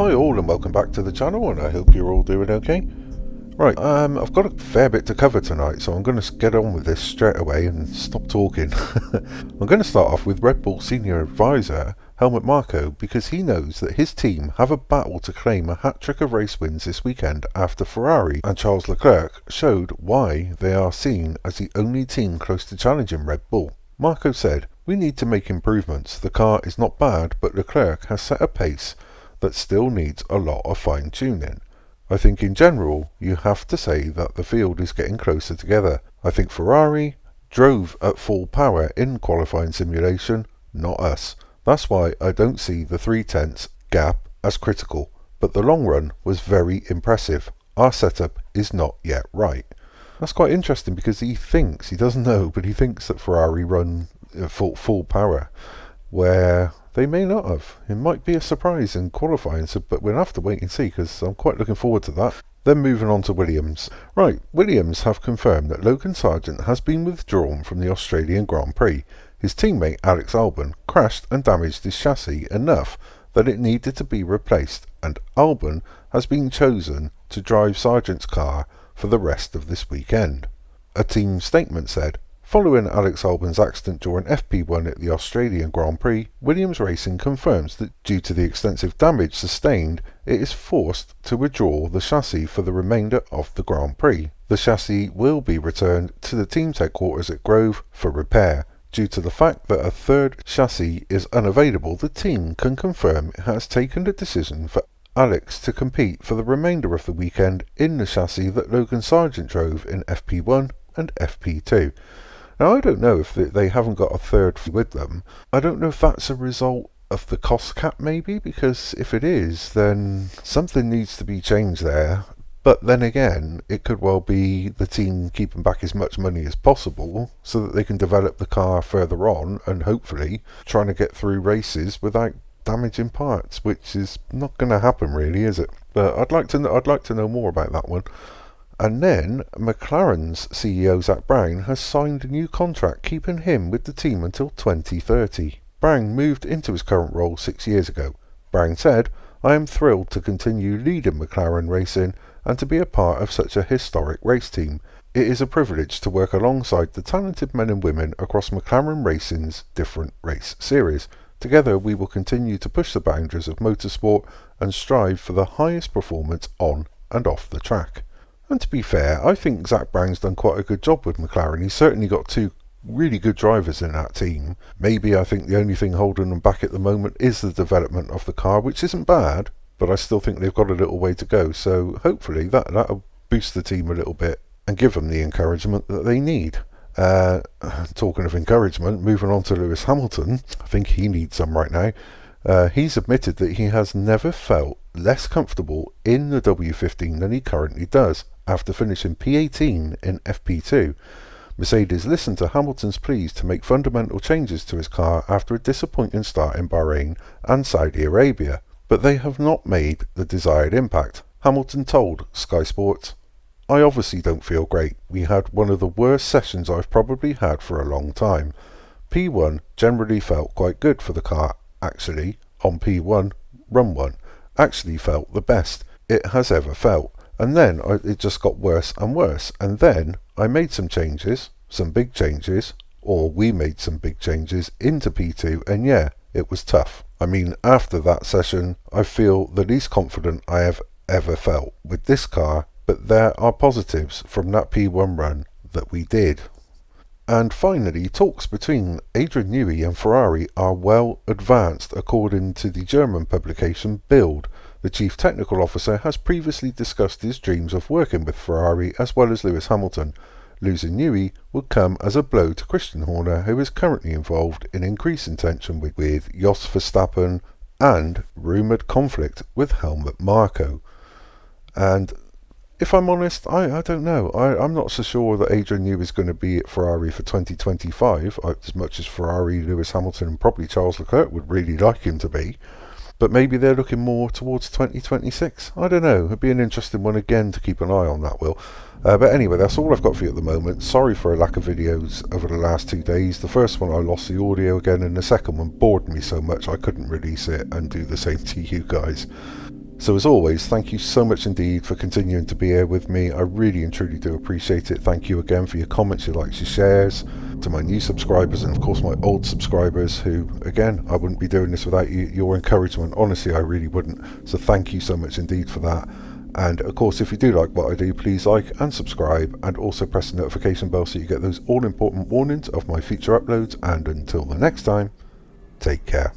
Hi all and welcome back to the channel, and I hope you're all doing okay. Right, I've got a fair bit to cover tonight, so I'm going to get on with this straight away and stop talking. I'm going to start off with Red Bull Senior Advisor Helmut Marko, because he knows that his team have a battle to claim a hat-trick of race wins this weekend after Ferrari and Charles Leclerc showed why they are seen as the only team close to challenging Red Bull. Marko said, "We need to make improvements. The car is not bad, but Leclerc has set a pace that still needs a lot of fine-tuning. I think in general you have to say that the field is getting closer together. I think Ferrari drove at full power in qualifying simulation, not us. That's why I don't see the 3/10 gap as critical, but the long run was very impressive. Our setup is not yet right." That's quite interesting because he doesn't know, but he thinks that Ferrari run full power, where they may not have. It might be a surprise in qualifying, but we'll have to wait and see, because I'm quite looking forward to that. Then moving on to Williams. Right, Williams have confirmed that Logan Sargent has been withdrawn from the Australian Grand Prix. His teammate Alex Albon crashed and damaged his chassis enough that it needed to be replaced, and Albon has been chosen to drive Sargent's car for the rest of this weekend. A team statement said, "Following Alex Albon's accident during FP1 at the Australian Grand Prix, Williams Racing confirms that due to the extensive damage sustained, it is forced to withdraw the chassis for the remainder of the Grand Prix. The chassis will be returned to the team's headquarters at Grove for repair. Due to the fact that a third chassis is unavailable, the team can confirm it has taken the decision for Alex to compete for the remainder of the weekend in the chassis that Logan Sargent drove in FP1 and FP2. Now, I don't know if they haven't got a third with them. I don't know if that's a result of the cost cap maybe, because if it is, then something needs to be changed there. But then again, it could well be the team keeping back as much money as possible so that they can develop the car further on and hopefully trying to get through races without damaging parts, which is not going to happen really, is it? But I'd like to know more about that one. And then McLaren's CEO Zak Brown has signed a new contract keeping him with the team until 2030. Brown moved into his current role 6 years ago. Brown said, "I am thrilled to continue leading McLaren racing and to be a part of such a historic race team. It is a privilege to work alongside the talented men and women across McLaren Racing's different race series. Together we will continue to push the boundaries of motorsport and strive for the highest performance on and off the track." And to be fair, I think Zak Brown's done quite a good job with McLaren. He's certainly got two really good drivers in that team. Maybe I think the only thing holding them back at the moment is the development of the car, which isn't bad, but I still think they've got a little way to go. So hopefully that'll boost the team a little bit and give them the encouragement that they need. Talking of encouragement, moving on to Lewis Hamilton, I think he needs some right now. He's admitted that he has never felt less comfortable in the W15 than he currently does, after finishing P18 in FP2. Mercedes listened to Hamilton's pleas to make fundamental changes to his car after a disappointing start in Bahrain and Saudi Arabia, but they have not made the desired impact. Hamilton told Sky Sports, "I obviously don't feel great. We had one of the worst sessions I've probably had for a long time. P1 generally felt quite good for the car, actually. On P1, Run 1 actually felt the best it has ever felt. And then it just got worse and worse. And then I made some changes, some big changes, or we made some big changes into P2, and yeah, it was tough. I mean, after that session, I feel the least confident I have ever felt with this car, but there are positives from that P1 run that we did." And finally, talks between Adrian Newey and Ferrari are well advanced according to the German publication Bild. The chief technical officer has previously discussed his dreams of working with Ferrari as well as Lewis Hamilton. Losing Newey would come as a blow to Christian Horner, who is currently involved in increasing tension with Jos Verstappen and rumoured conflict with Helmut Marko. And if I'm honest, I don't know. I'm not so sure that Adrian Newey is going to be at Ferrari for 2025, as much as Ferrari, Lewis Hamilton and probably Charles Leclerc would really like him to be. But maybe they're looking more towards 2026. I don't know. It'd be an interesting one again to keep an eye on, that will. But anyway, that's all I've got for you at the moment. Sorry for a lack of videos over the last 2 days. The first one I lost the audio again, and the second one bored me so much I couldn't release it and do the same to you guys. So as always, thank you so much indeed for continuing to be here with me. I really and truly do appreciate it. Thank you again for your comments, your likes, your shares. To my new subscribers and of course my old subscribers who, again, I wouldn't be doing this without your encouragement. Honestly, I really wouldn't. So thank you so much indeed for that. And of course, if you do like what I do, please like and subscribe, and also press the notification bell so you get those all important warnings of my future uploads. And until the next time, take care.